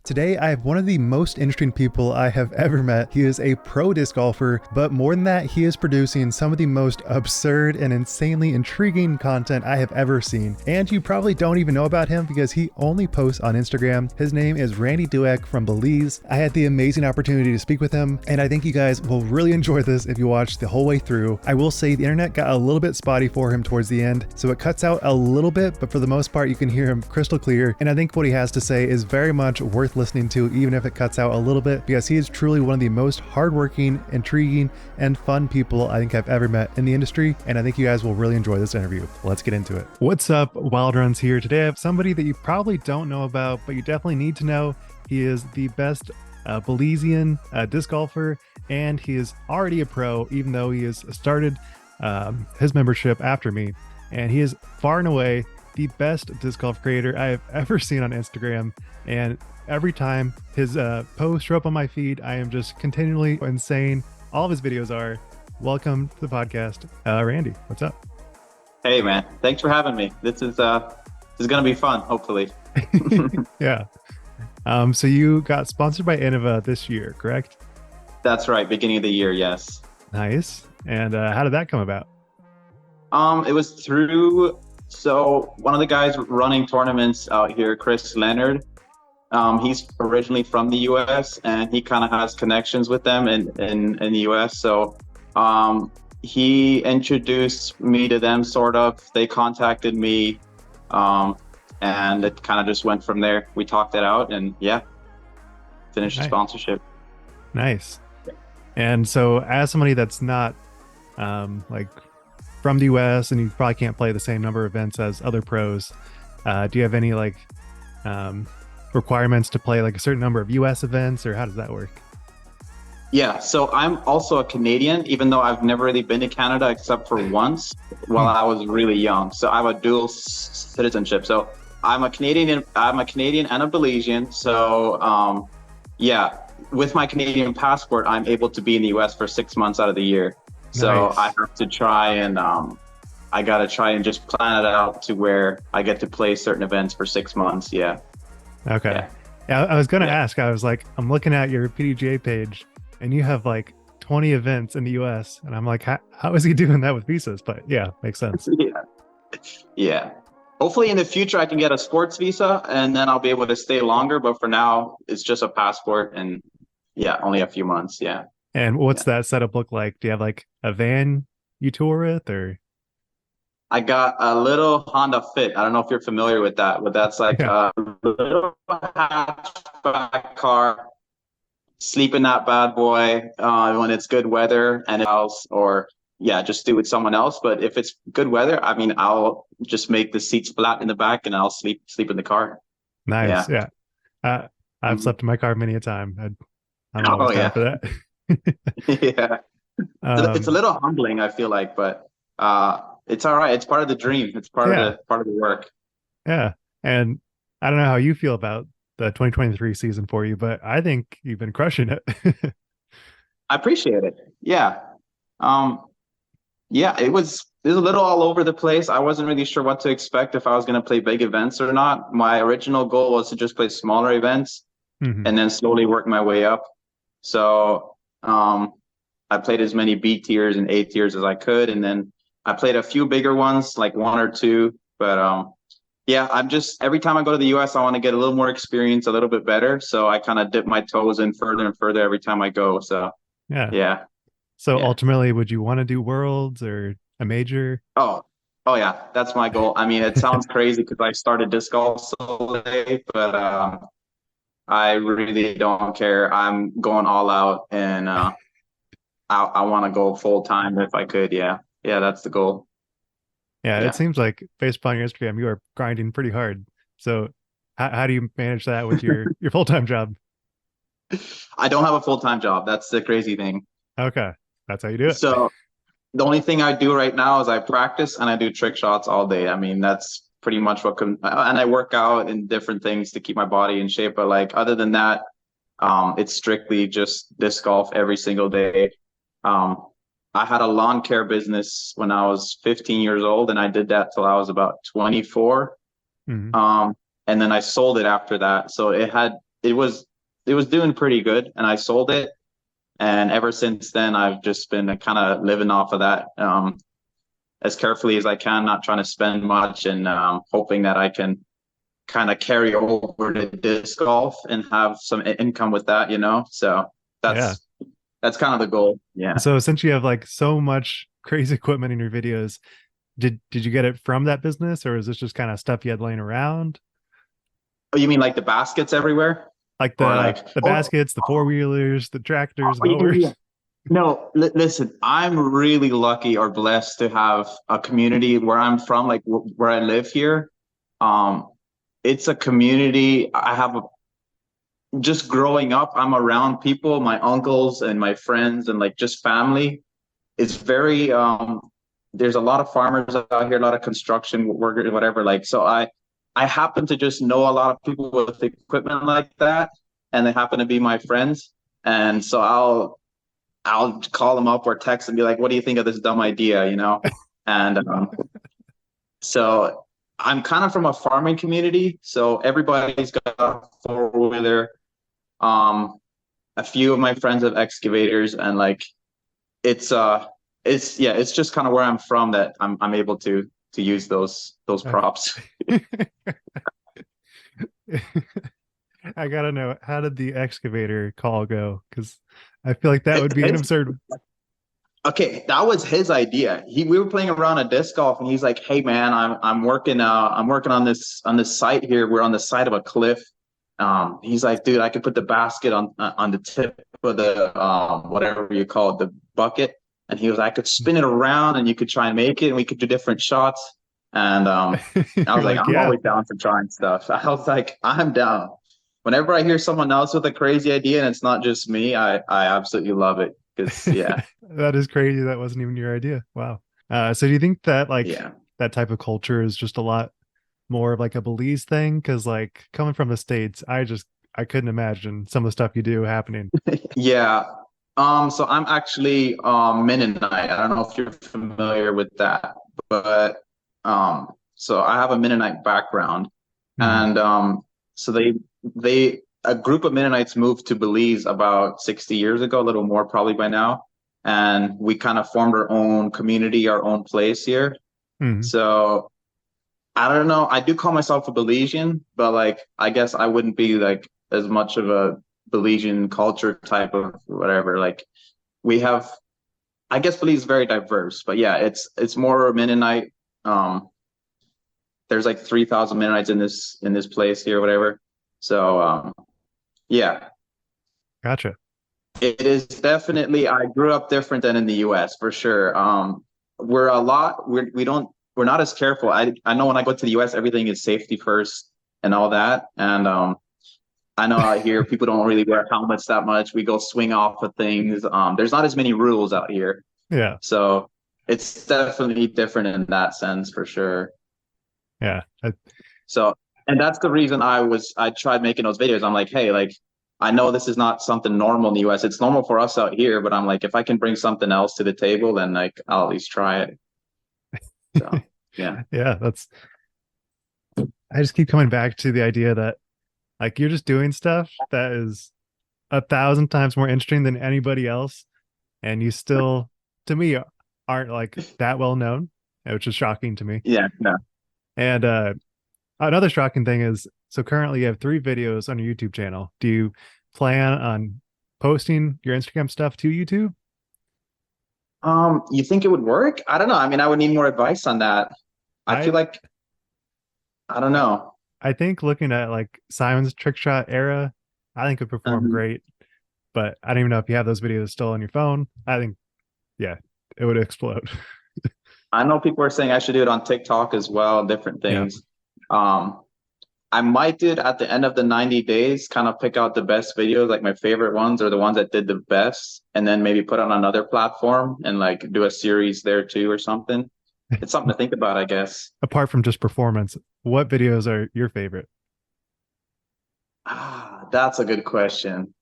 Today, I have one of the most interesting people I have ever met. He is a pro disc golfer, but more than that, he is producing some of the most absurd and insanely intriguing content I have ever seen. And you probably don't even know about him because he only posts on Instagram. His name is Dueck from Belize. I had the amazing opportunity to speak with him, and I think you guys will really enjoy this if you watch the whole way through. I will say the internet got a little bit spotty for him towards the end, so it cuts out a little bit, but for the most part, you can hear him crystal clear. And I think what he has to say is very much worth listening to, even if it cuts out a little bit, because he is truly one of the most hardworking, intriguing, and fun people I think I've ever met in the industry. And I think you guys will really enjoy this interview. Let's get into it. What's up, Wild Runs here? Today I have somebody that you probably don't know about, but you definitely need to know. He is the best Belizean disc golfer, and he is already a pro, even though he has started his membership after me. And he is far and away the best disc golf creator I have ever seen on Instagram. And every time his posts show up on my feed, I am just continually insane. All of his videos are. Welcome to the podcast, Randy. What's up? Hey man, thanks for having me. This is gonna be fun, hopefully. Yeah. So you got sponsored by Innova this year, correct? That's right, beginning of the year, yes. Nice. And how did that come about? It was through one of the guys running tournaments out here, Chris Leonard. He's originally from the US and he kind of has connections with them in the US. So he introduced me to them, sort of. They contacted me, and it kind of just went from there. We talked it out and finished the sponsorship. Nice. And so as somebody that's not like from the US and you probably can't play the same number of events as other pros, do you have any like requirements to play like a certain number of US events, or how does that work? Yeah, so I'm also a Canadian, even though I've never really been to Canada except for once while I was really young. So I have a dual citizenship. So I'm a Canadian and a Belizean. So with my Canadian passport, I'm able to be in the US for 6 months out of the year. So Nice. I have to try and I gotta try and just plan it out to where I get to play certain events for 6 months. Yeah. Okay. Yeah, I was gonna ask. I was like, I'm looking at your pdga page and you have like 20 events in the US, and I'm like, how is he doing that with visas? But yeah, makes sense. Yeah. Hopefully in the future I can get a sports visa and then I'll be able to stay longer. But for now, it's just a passport and only a few months. Yeah. And what's that setup look like? Do you have like a van you tour with, or? I got a little Honda Fit. I don't know if you're familiar with that, but that's like a little hatchback car. Sleep in that bad boy when it's good weather and else, or just do it with someone else. But if it's good weather, I mean, I'll just make the seats flat in the back and I'll sleep in the car. Nice. Yeah. I've slept in my car many a time. I'm always down for that. Yeah. It's a little humbling, I feel like, but it's all right. It's part of the dream. It's part of the work. Yeah. And I don't know how you feel about the 2023 season for you, but I think you've been crushing it. I appreciate it. Yeah. It was a little all over the place. I wasn't really sure what to expect, if I was going to play big events or not. My original goal was to just play smaller events and then slowly work my way up. So I played as many B tiers and A tiers as I could, and then I played a few bigger ones, like one or two. But I'm just, every time I go to the US, I want to get a little more experience, a little bit better. So I kind of dip my toes in further and further every time I go. So yeah. So ultimately, would you want to do worlds or a major? Oh yeah, that's my goal. I mean, it sounds crazy because I started disc golf so late, but I really don't care. I'm going all out, and I want to go full time if I could. Yeah, that's the goal. Yeah, it seems like based upon your Instagram, you are grinding pretty hard. So how do you manage that with your full-time job? I don't have a full-time job. That's the crazy thing. Okay, that's how you do it. So the only thing I do right now is I practice and I do trick shots all day. I mean, that's pretty much and I work out and different things to keep my body in shape. But like, other than that, it's strictly just disc golf every single day. I had a lawn care business when I was 15 years old, and I did that till I was about 24. And then I sold it after that. So it had it was doing pretty good, and I sold it. And ever since then, I've just been kind of living off of that, as carefully as I can, not trying to spend much, and hoping that I can kind of carry over to disc golf and have some income with that, you know? So Yeah. that's kind of the goal. Yeah. So since you have like so much crazy equipment in your videos, did you get it from that business, or is this just kind of stuff you had laying around? Oh, you mean like the baskets everywhere? Like Or like, the oh, baskets, the four wheelers, the tractors, yeah, yeah, yeah. mowers. No, listen, I'm really lucky or blessed to have a community where I'm from, like where I live here. Um, it's a community. Just growing up, I'm around people, my uncles and my friends and like just family. It's very, there's a lot of farmers out here, a lot of construction workers, whatever. Like, so I happen to just know a lot of people with equipment like that, and they happen to be my friends. And so I'll call them up or text and be like, "What do you think of this dumb idea?" You know, and so I'm kind of from a farming community, so everybody's got a four-wheeler. Um, a few of my friends have excavators, and like it's yeah, it's just kind of where I'm from that I'm able to use those props. I gotta know, how did the excavator call go? Because I feel like that would be an It's absurd. okay, that was his idea. We were playing around a disc golf, and he's like, "Hey man, I'm working on this site here. We're on the side of a cliff." He's like, "Dude, I could put the basket on the tip of the whatever you call it, the bucket." And he was, "I could spin it around, and you could try and make it, and we could do different shots." And I You're was like, like, "I'm yeah, always down for trying stuff." I was like, "I'm down." Whenever I hear someone else with a crazy idea and it's not just me, I absolutely love it because yeah, that is crazy. That wasn't even your idea. Wow. So do you think that like yeah. that type of culture is just a lot more of like a Belize thing? Because like coming from the States, I couldn't imagine some of the stuff you do happening. Yeah. So I'm actually Mennonite. I don't know if you're familiar with that, but so I have a Mennonite background, Mhm. and so they a group of Mennonites moved to Belize about 60 years ago, a little more probably by now, and we kind of formed our own community, our own place here. Mhm. So I don't know. I do call myself a Belizean, but like I guess I wouldn't be like as much of a Belizean culture type of whatever. Like we have, I guess Belize is very diverse, but yeah, it's more Mennonite. Um, there's like 3,000 Mennonites in this place here, whatever. So yeah, Gotcha. it is definitely. I grew up different than in the U.S. for sure. We're a lot. We're not as careful. I know when I go to the U.S., everything is safety first and all that, and I know out here people don't really wear helmets that much. We go swing off of things. There's not as many rules out here. Yeah. So it's definitely different in that sense for sure. Yeah. So, and that's the reason I tried making those videos. I'm like, hey, like, I know this is not something normal in the US. It's normal for us out here, but I'm like, if I can bring something else to the table, then like I'll at least try it. So, yeah. Yeah. I just keep coming back to the idea that like you're just doing stuff that is a thousand times more interesting than anybody else, and you still, to me, aren't like that well known, which is shocking to me. Yeah, no. And another shocking thing is, so currently you have three videos on your YouTube channel. Do you plan on posting your Instagram stuff to YouTube? You think it would work? I don't know. I mean, I would need more advice on that. I I feel like I don't know. I think looking at like Simon's trick shot era, I think it would perform Mhm. great. But I don't even know if you have those videos still on your phone. I think, yeah, it would explode. I know people are saying I should do it on TikTok as well, different Yeah. things. Um, I might do it at the end of the 90 days, kind of pick out the best videos, like my favorite ones or the ones that did the best, and then maybe put on another platform and like do a series there too or something. It's something to think about, I guess. Apart from just performance, what videos are your favorite? That's a good question.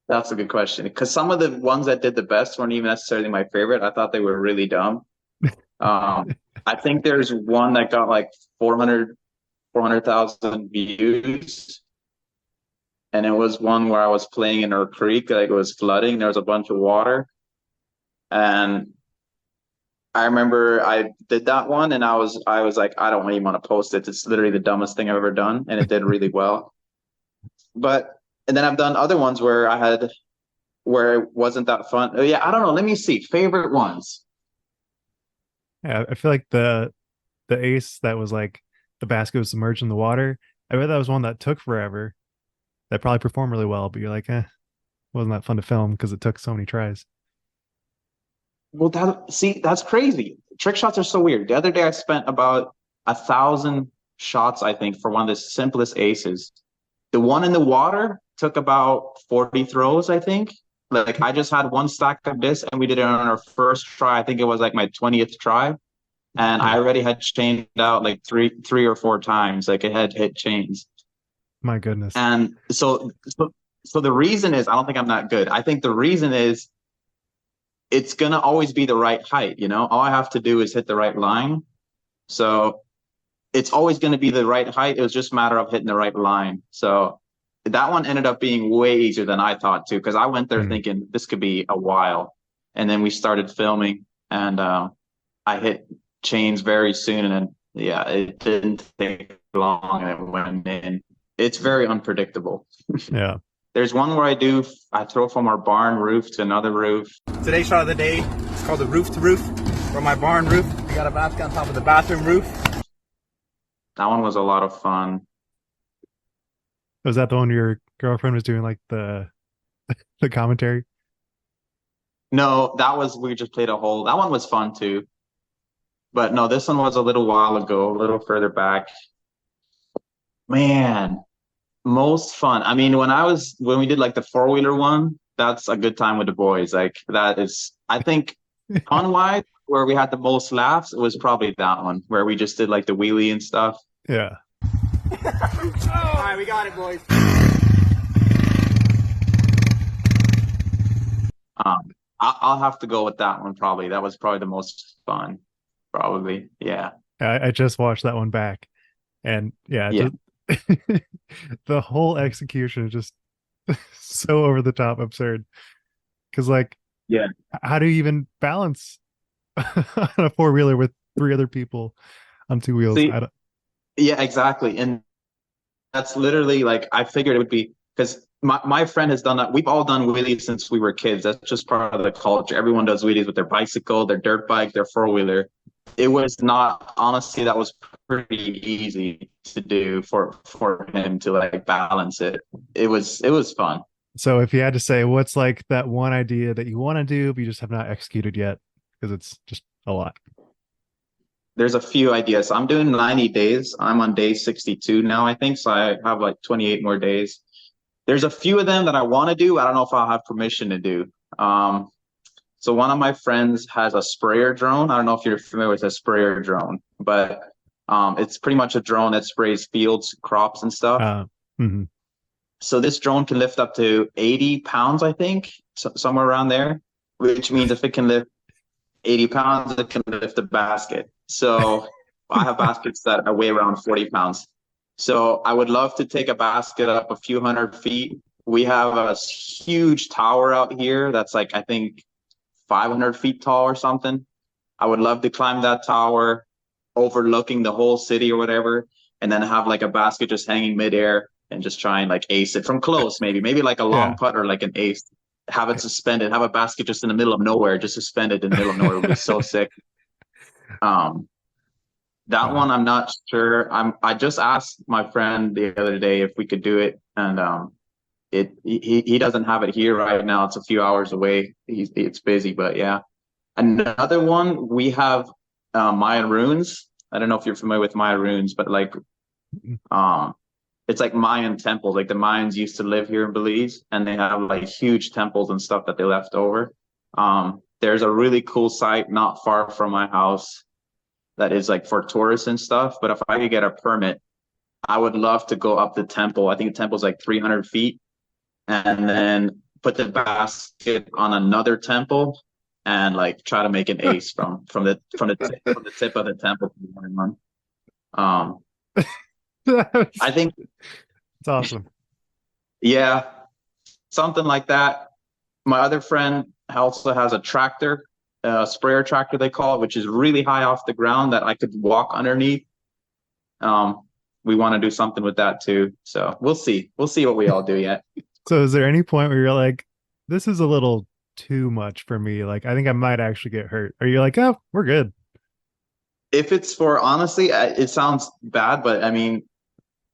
That's a good question. Because some of the ones that did the best weren't even necessarily my favorite. I thought they were really dumb. I think there's one that got like 400,000 views. and it was one where I was playing in a creek, like it was flooding. There was a bunch of water, and I remember I did that one, and I was like, I don't even want to post it. It's literally the dumbest thing I've ever done, and it did really well. But and then I've done other ones where it wasn't that fun. Oh, yeah, I don't know. Let me see. Favorite ones. Yeah, I feel like the ace that was like the basket was submerged in the water. I bet that was one that took forever. That probably performed really well, but you're like, wasn't that fun to film because it took so many tries. Well, that's crazy. Trick shots are so weird. The other day I spent about 1,000 shots, I think, for one of the simplest aces. The one in the water took about 40 throws, I think. Like I just had one stack of this and we did it on our first try. I think it was like my 20th try. And I Yeah. already had chained out like three or four times. Like it had hit chains. My goodness. And so the reason is I don't think I'm that good. I think the reason is it's gonna always be the right height, you know? All I have to do is hit the right line. So it's always gonna be the right height. It was just a matter of hitting the right line. So that one ended up being way easier than I thought too, because I went there thinking this could be a while. And then we started filming and I hit chains very soon and then yeah, it didn't take long and it went in. It's very unpredictable. Yeah. There's one where I throw from our barn roof to another roof. Today's shot of the day is called the roof to roof. From my barn roof, we got a basket on top of the bathroom roof. That one was a lot of fun. Was that the one your girlfriend was doing like the the commentary? No, we just played a hole. That one was fun too. But no, this one was a little while ago, a little further back. Man, most fun. I mean, when we did like the four-wheeler one, that's a good time with the boys. Like that is, I think fun-wise, where we had the most laughs, it was probably that one where we just did like the wheelie and stuff. Yeah. All right, we got it, boys. I'll have to go with that one probably. That was probably the most fun. Probably, yeah. I just watched that one back, and yeah, Yeah. the whole execution is just so over the top absurd. Because like, Yeah. how do you even balance on a four-wheeler with three other people on two wheels? See, yeah, exactly. And that's literally like I figured it would be because my friend has done that. We've all done wheelies since we were kids. That's just part of the culture. Everyone does wheelies with their bicycle, their dirt bike, their four-wheeler. It was not, honestly, that was pretty easy to do for him to like balance it. It was fun. So if you had to say what's like that one idea that you want to do but you just have not executed yet because it's just a lot. There's a few ideas. I'm doing 90 days. I'm on day 62 now, I think. So I have like 28 more days. There's a few of them that I want to do. I don't know if I'll have permission to do. So one of my friends has a sprayer drone. I don't know if you're familiar with a sprayer drone, but it's pretty much a drone that sprays fields, crops, and stuff. Mhm. So this drone can lift up to 80 pounds, I think, somewhere around there, which means if it can lift 80 pounds, it can lift a basket. So I have baskets that weigh around 40 pounds. So I would love to take a basket up a few hundred feet. We have a huge tower out here that's like, I think, 500 feet tall or something. I would love to climb that tower overlooking the whole city or whatever, and then have like a basket just hanging midair and just try and like ace it from close, maybe like a long putt or like an ace. Have it suspended, have a basket just in the middle of nowhere, just suspended in the middle of nowhere would be so sick. That one I'm not sure. I just asked my friend the other day if we could do it, and he doesn't have it here right now. It's a few hours away. It's busy, but yeah. Another one we have Mayan ruins. I don't know if you're familiar with Mayan ruins, but like it's like Mayan temples. Like the Mayans used to live here in Belize, and they have like huge temples and stuff that they left over. There's a really cool site not far from my house that is like for tourists and stuff. But if I could get a permit, I would love to go up the temple. I think the temple's like 300 feet, and then put the basket on another temple and like try to make an ace from the tip of the temple to the one. I think it's awesome. Yeah, something like that. My other friend also has a tractor, a sprayer tractor they call it, which is really high off the ground that I could walk underneath. Um, we want to do something with that too. So we'll see. We'll see what we all do yet. So is there any point where you're like, this is a little too much for me? Like, I think I might actually get hurt. Or you're like, oh, we're good. If it's for honestly, it sounds bad, but I mean,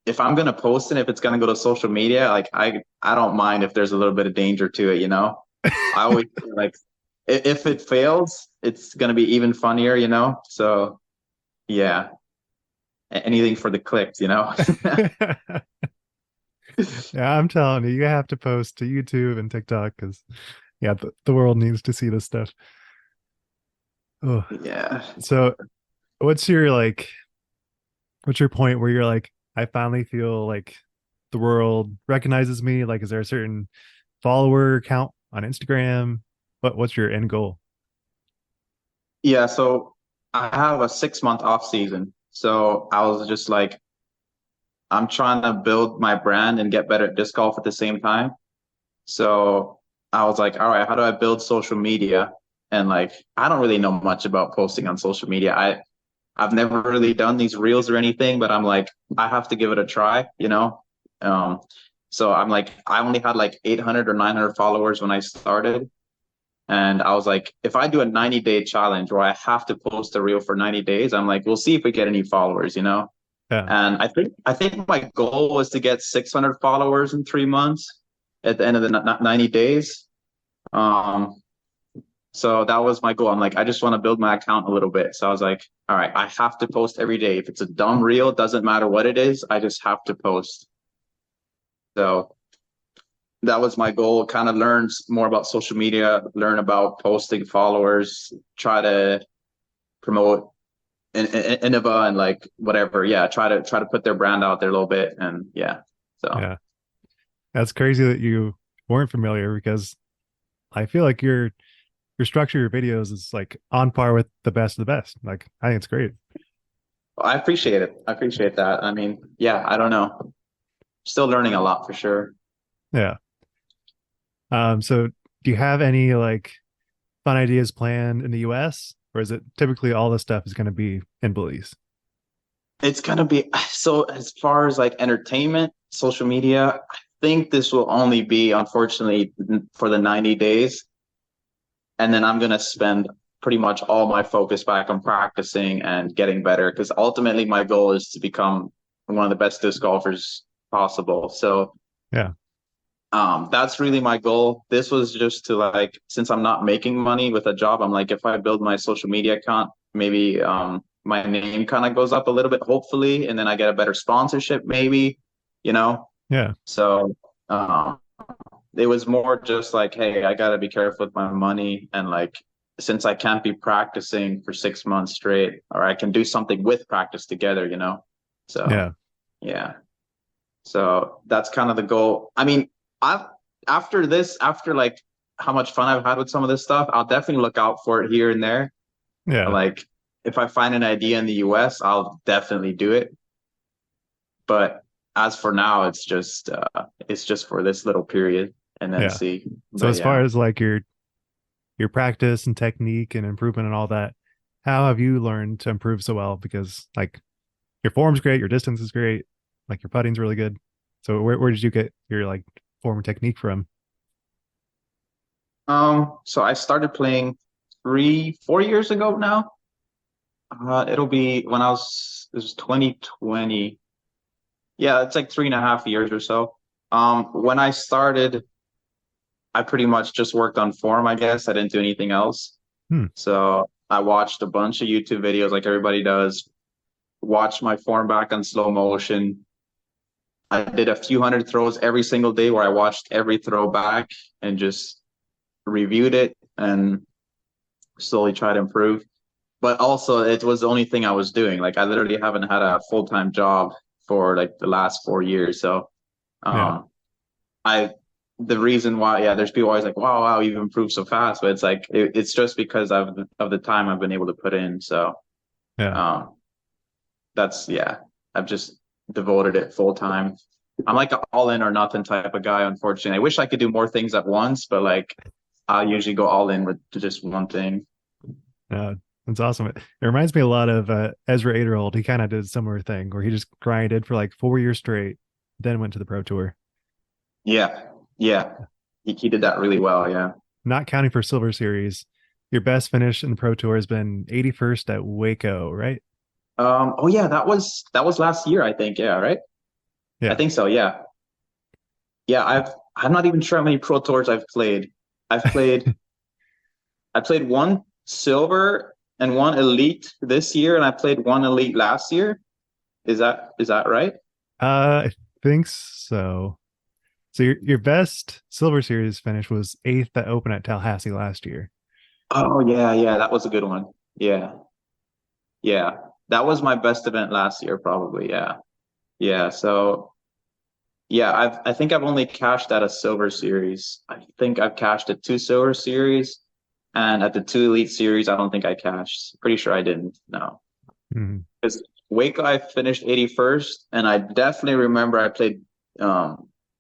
if I'm gonna post it, if it's gonna go to social media, like I don't mind if there's a little bit of danger to it, you know. I always feel like if it fails, it's gonna be even funnier, you know. So yeah, anything for the clicks, you know. Yeah, I'm telling you, you have to post to YouTube and TikTok because, yeah, the world needs to see this stuff. Oh, Yeah. so what's your like, what's your point where you're like, I finally feel like the world recognizes me? Like, is there a certain follower count on Instagram? What's your end goal? Yeah, so I have a 6 month off season. So I was just like, I'm trying to build my brand and get better at disc golf at the same time. So I was like, all right, how do I build social media? And like, I don't really know much about posting on social media. I've never really done these reels or anything, but I'm like, I have to give it a try, you know? Um, so I'm like, I only had like 800 or 900 followers when I started. And I was like, if I do a 90-day challenge where I have to post a reel for 90 days, I'm like, we'll see if we get any followers, you know? Yeah. And I think my goal was to get 600 followers in 3 months at the end of the 90 days. Um, so that was my goal. I'm like, I just want to build my account a little bit. So I was like, all right, I have to post every day. If it's a dumb reel, it doesn't matter what it is, I just have to post. So that was my goal. Kind of learn more about social media, learn about posting followers, try to promote Innova and like whatever. Yeah, try to put their brand out there a little bit. And yeah. So Yeah. That's crazy that you weren't familiar because I feel like your structure of your videos is like on par with the best of the best. Like I think it's great. I appreciate it. I appreciate that. I mean, yeah, I don't know. Still learning a lot for sure. Yeah. So do you have any like fun ideas planned in the US? Or is it typically all the stuff is going to be in Belize? It's gonna be so as far as like entertainment, social media, I think this will only be unfortunately for the 90 days. And then I'm gonna spend pretty much all my focus back on practicing and getting better because ultimately my goal is to become one of the best disc golfers possible. So Yeah. that's really my goal. This was just to like, since I'm not making money with a job, I'm like, if I build my social media account, maybe my name kind of goes up a little bit, hopefully, and then I get a better sponsorship, maybe, you know. Yeah. So it was more just like, hey, I gotta be careful with my money, and like, since I can't be practicing for 6 months straight, or I can do something with practice together, you know. So Yeah. yeah. So that's kind of the goal. I mean, I've after this, after like how much fun I've had with some of this stuff, I'll definitely look out for it here and there. Yeah. Like if I find an idea in the US, I'll definitely do it. But as for now, it's just for this little period and then Yeah. see. So But as far yeah. as like your practice and technique and improvement and all that, how have you learned to improve so well? Because like your form's great, your distance is great, like your putting's really good. So where did you get your like form and technique from? So I started playing 4 years ago now. It'll be when it was 2020. Yeah, it's like 3.5 years or so. When I started, I pretty much just worked on form, I guess. I didn't do anything else. Hmm. So I watched a bunch of YouTube videos like everybody does, watched my form back on slow motion. I did a few hundred throws every single day where I watched every throw back and just reviewed it and slowly tried to improve. But also, it was the only thing I was doing. Like, I literally haven't had a full-time job for like the last 4 years. So, Yeah. um, I the reason why, yeah, there's people always like, wow, you've improved so fast, but it's like it's just because of the time I've been able to put in. So Yeah. um that's yeah, I've just devoted it full time. I'm like an all in or nothing type of guy, unfortunately. I wish I could do more things at once, but like I'll usually go all in with just one thing. That's awesome. It reminds me a lot of Ezra Aderhold. He kind of did a similar thing where he just grinded for like 4 years straight, then went to the Pro Tour. Yeah. Yeah. He did that really well. Yeah. Not counting for Silver Series, your best finish in the Pro Tour has been 81st at Waco, right? Oh yeah, that was last year, I think. Yeah, right? I Yeah. think so, yeah. Yeah, I'm not even sure how many pro tours I've played. I've played I played one silver and one elite this year, and I played one elite last year. Is that right? I think so. So your best Silver Series finish was eighth at Open at Tallahassee last year. Oh yeah, yeah, that was a good one. Yeah, yeah. That was my best event last year, probably. Yeah. Yeah. So yeah, I think I've only cashed at a silver series. I think I've cashed at two silver series, and at the two elite series, I don't think I cashed. Pretty sure I didn't. No, Mhm. because Waco I finished 81st, and I definitely remember I played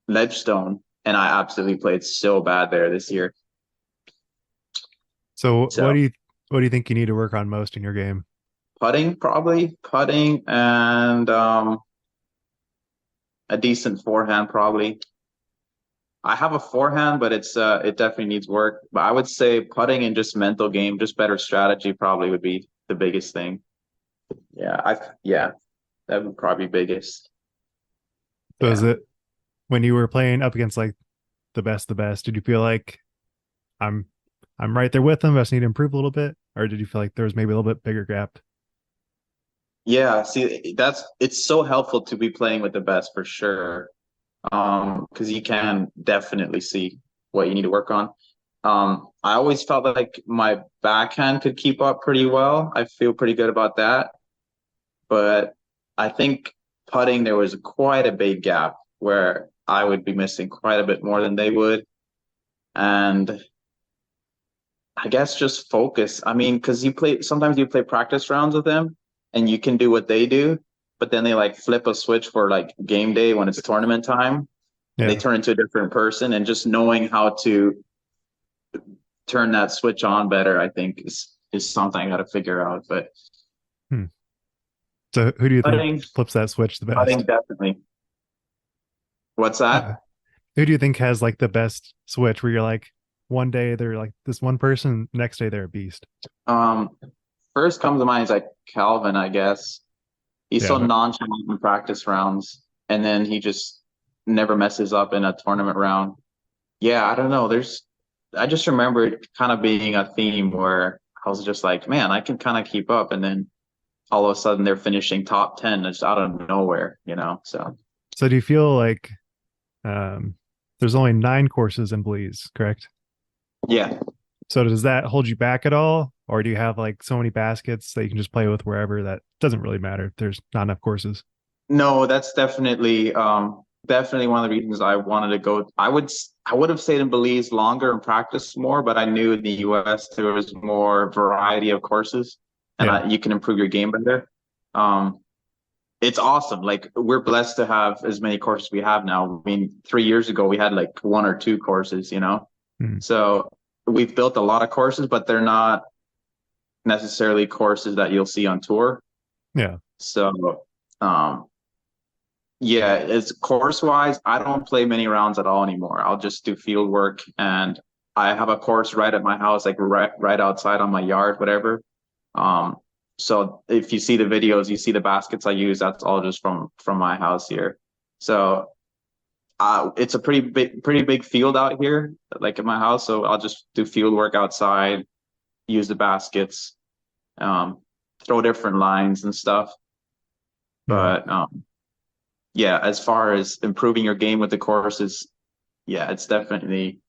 Ledgestone, and I absolutely played so bad there this year. So So what do you think you need to work on most in your game? putting, probably putting, and a decent forehand, probably. I have a forehand, but it definitely needs work. But I would say putting and just mental game, just better strategy probably would be the biggest thing. Yeah, that would probably be biggest. So is Yeah. it when you were playing up against like the best, did you feel like I'm I'm right there with them, I just need to improve a little bit? Or did you feel like there was maybe a little bit bigger gap? Yeah, see, it's so helpful to be playing with the best for sure. Because you can definitely see what you need to work on. I always felt like my backhand could keep up pretty well. I feel pretty good about that. But I think putting there was quite a big gap where I would be missing quite a bit more than they would. And I guess just focus. I mean, because sometimes you play practice rounds with them and you can do what they do, but then they like flip a switch for like game day when it's tournament time and they Yeah. turn into a different person. And just knowing how to turn that switch on better, I think is something I got to figure out. But Hmm. So who do you think putting, flips that switch the putting best? definitely. What's that? Who do you think has like the best switch where you're like one day they're like this one person, next day they're a beast? Um, First comes to mind is like Calvin, I guess. He's so Yeah. nonchalant in practice rounds, and then he just never messes up in a tournament round. Yeah, I don't know. I just remember it kind of being a theme where I was just like, man, I can kind of keep up, and then all of a sudden they're finishing top 10 just out of nowhere. So So do you feel like um there's only 9 courses in Belize, correct? yeah, So does that hold you back at all? Or do you have like so many baskets that you can just play with wherever that doesn't really matter? There's not enough courses. no, that's definitely one of the reasons I wanted to go. I would have stayed in Belize longer and practiced more, but I knew in the US there was more variety of courses and Yeah. you can improve your game better. Um, it's awesome. Like we're blessed to have as many courses we have now. I mean, 3 years ago we had like one or two courses. Mhm. So we've built a lot of courses, but they're not necessarily courses that you'll see on tour. Yeah. So um yeah, it's course wise, I don't play many rounds at all anymore. I'll just do field work and I have a course right at my house, like right outside on my yard, whatever. Um, so if you see the videos, you see the baskets I use, that's all just from my house here. So it's a pretty big field out here, like in my house. So I'll just do field work outside, use the baskets, um, throw different lines and stuff. Mhm. But yeah, as far as improving your game with the courses, yeah, it's definitely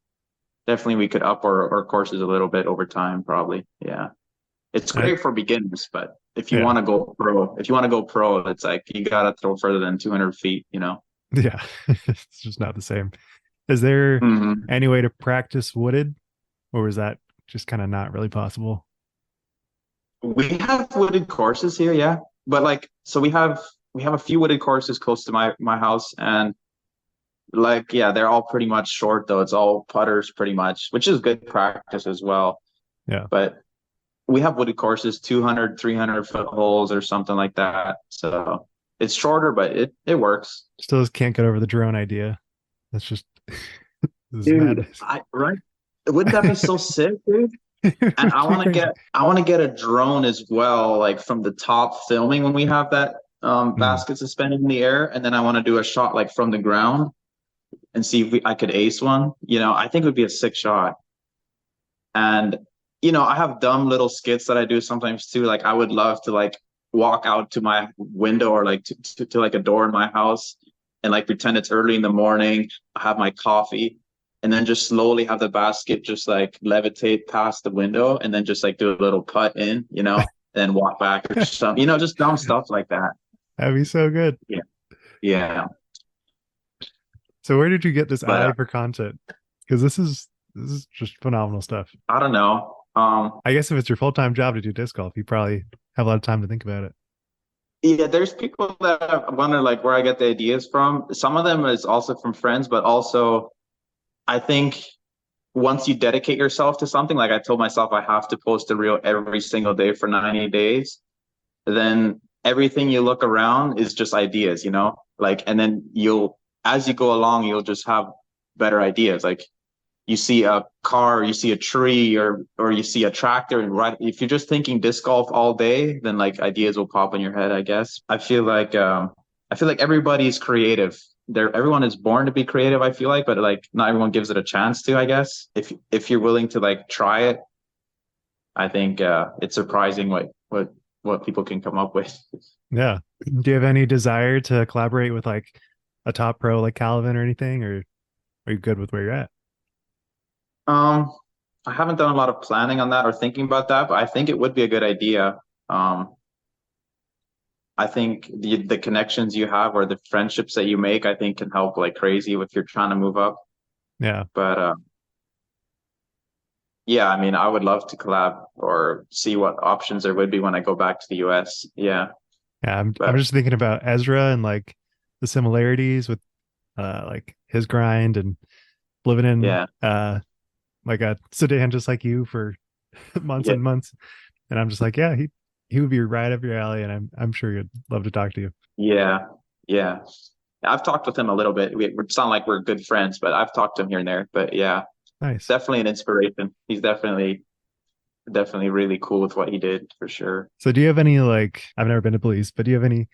we could up our courses a little bit over time, probably. Yeah. It's Uh, great for beginners, but yeah. if you want to go pro, it's like you gotta throw further than 200 feet. Yeah. It's just not the same. Is there Hmm. any way to practice wooded, or is that just kind of not really possible? We have wooded courses here, yeah, but like so we have a few wooded courses close to my house, and Like, yeah, they're all pretty much short though. It's all putters pretty much, which is good practice as well. Yeah. But we have wooded courses, 200, 300 foot holes or something like that. So it's shorter, but it works. Still just can't get over the drone idea. That's just this is Dude, madness. right? Wouldn't that be so sick, dude? And It'd be crazy. I want to get a drone as well, like from the top filming when we have that Mm. basket suspended in the air, and then I want to do a shot like from the ground and see if I could ace one. I think it would be a sick shot. And I have dumb little skits that I do sometimes too. Like I would love to like walk out to my window or like to like a door in my house and like pretend it's early in the morning. I have my coffee and then just slowly have the basket just like levitate past the window and then just like do a little putt in, then walk back or something, just dumb stuff like that. That'd be so good. Yeah. Yeah. So where did you get this But eye for content? Because this is just phenomenal stuff. I don't know. I guess if it's your full-time job to do disc golf, you probably have a lot of time to think about it. Yeah, there's people that wonder like where I get the ideas from. Some of them is also from friends, but also I think once you dedicate yourself to something, like I told myself I have to post a reel every single day for 90 days, then everything you look around is just ideas, like, and then as you go along, you'll just have better ideas. Like you see a car, or you see a tree, or you see a tractor, and right, if you're just thinking disc golf all day, then like ideas will pop in your head, I guess. I feel like everybody's creative. Everyone is born to be creative, I feel like, but like not everyone gives it a chance to, I guess. If you're willing to like try it, I think it's surprising what people can come up with. Yeah. Do you have any desire to collaborate with like a top pro like Calvin or anything, or are you good with where you're at? Um, I haven't done a lot of planning on that or thinking about that, but I think it would be a good idea. Um, I think the connections you have or the friendships that you make, I think can help like crazy if you're trying to move up. Yeah. But yeah, I mean, I would love to collab or see what options there would be when I go back to the US. Yeah, Yeah. I'm but just thinking about Ezra and like the similarities with like his grind and living in yeah, like a sedan just like you for months yeah, and months. And I'm just like, yeah, he would be right up your alley, and I'm sure he'd love to talk to you. yeah, yeah. I've talked with him a little bit. We sound like we're good friends, but I've talked to him here and there. But yeah, Nice. definitely an inspiration. He's definitely really cool with what he did for sure. So do you have any like I've never been to Belize, but do you have any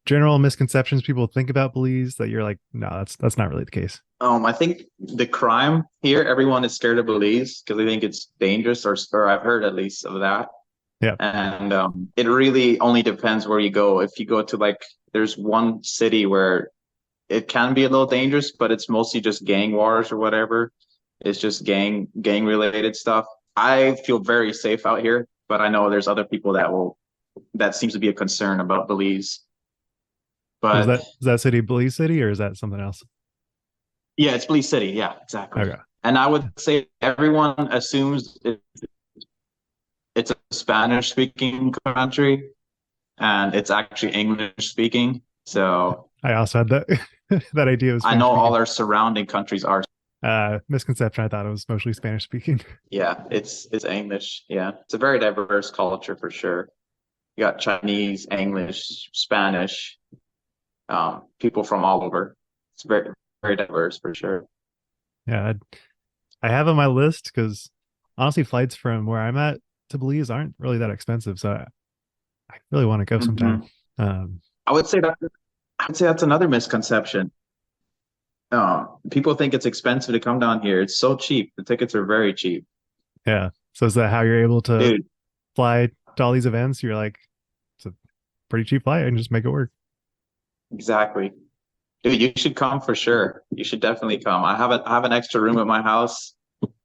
general misconceptions people think about Belize that you're like, no, that's not really the case? I think the crime here, everyone is scared of Belize because they think it's dangerous, or I've heard at least of that. Yeah. And it really only depends where you go. If you go to like, there's one city where it can be a little dangerous, but it's mostly just gang wars or whatever. It's just gang related stuff. I feel very safe out here, but I know there's other people that seems to be a concern about Belize. So is But that city Belize City, or is that something else? yeah, it's Belize City. Yeah, exactly. Okay. And I would say everyone assumes it's a Spanish speaking country and it's actually English speaking. So I also had that that idea was I Spanish know all speaking. our surrounding countries are. Misconception. I thought it was mostly Spanish speaking. Yeah, it's English. Yeah, it's a very diverse culture for sure. You got Chinese, English, Spanish, people from all over. It's very, very diverse for sure. Yeah, I have on my list because honestly, flights from where I'm at to Belize aren't really that expensive, so I really want to go sometime. Mhm. Um, I would say that I would say that's another misconception. People think it's expensive to come down here. It's so cheap. The tickets are very cheap. yeah. So is that how you're able to Dude, fly to all these events? You're like, it's a pretty cheap flight and just make it work. exactly. Dude, you should come for sure. You should definitely come. I have an extra room at my house.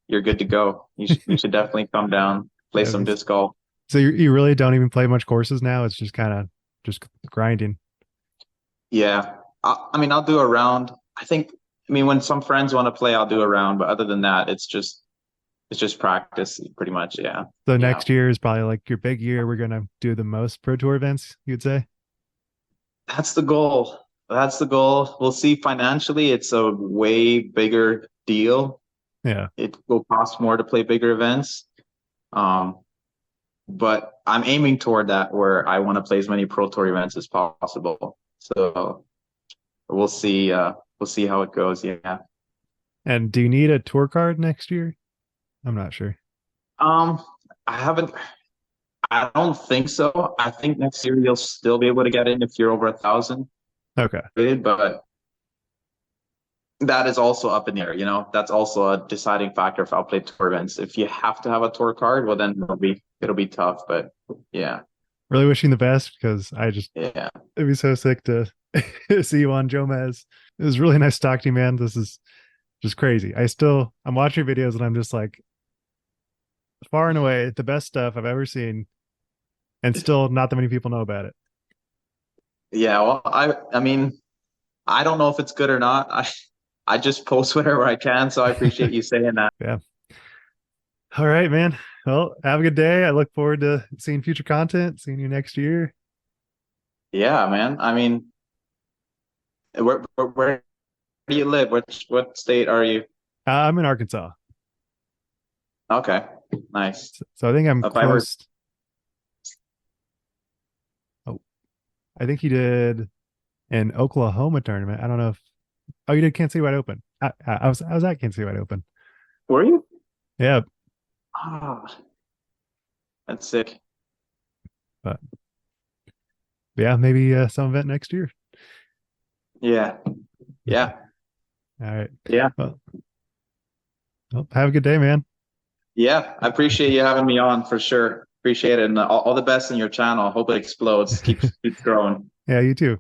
You're good to go. You should definitely come down, play Yeah, some disc golf. so you really don't even play much courses now. It's just kind of just grinding. Yeah. I mean, I'll do a round. I mean, when some friends want to play, I'll do a round, but other than that, it's just practice pretty much. Yeah. So Yeah. next year is probably like your big year. We're gonna do the most pro tour events, you'd say. That's the goal. that's the goal. We'll see. Financially, it's a way bigger deal. Yeah. It will cost more to play bigger events. But I'm aiming toward that where I want to play as many Pro Tour events as possible. So we'll see. We'll see how it goes. Yeah. And do you need a tour card next year? I'm not sure. I haven't. I don't think so. I think next year you'll still be able to get in if you're over 1,000. Okay. But that is also up in the air. That's also a deciding factor if I'll play tour events. If you have to have a tour card, well then it'll be tough. But yeah. Really wishing the best because Yeah. it'd be so sick to see you on Jomez. It was really nice to talk to you, man. This is just crazy. I'm watching videos and I'm just like, far and away the best stuff I've ever seen, and still not that many people know about it. Yeah, well, I mean, I don't know if it's good or not. I just post whatever I can, so I appreciate you saying that. Yeah. All right, man. Well, have a good day. I look forward to seeing future content, seeing you next year. Yeah, man. I mean, where do you live? What state are you? I'm in Arkansas. Okay, nice. So I think I'm If I were, close. Oh, I think you did an Oklahoma tournament. I don't know if. Oh, you did Kansas City Wide Open. I was at Kansas City Wide Open. were you? Yeah, Ah, that's sick. but yeah, maybe some event next year. Yeah, yeah, All right. yeah, Well, have a good day, man. yeah. I appreciate you having me on for sure. Appreciate it, and all the best in your channel. Hope it explodes. Keeps growing. Yeah, you too.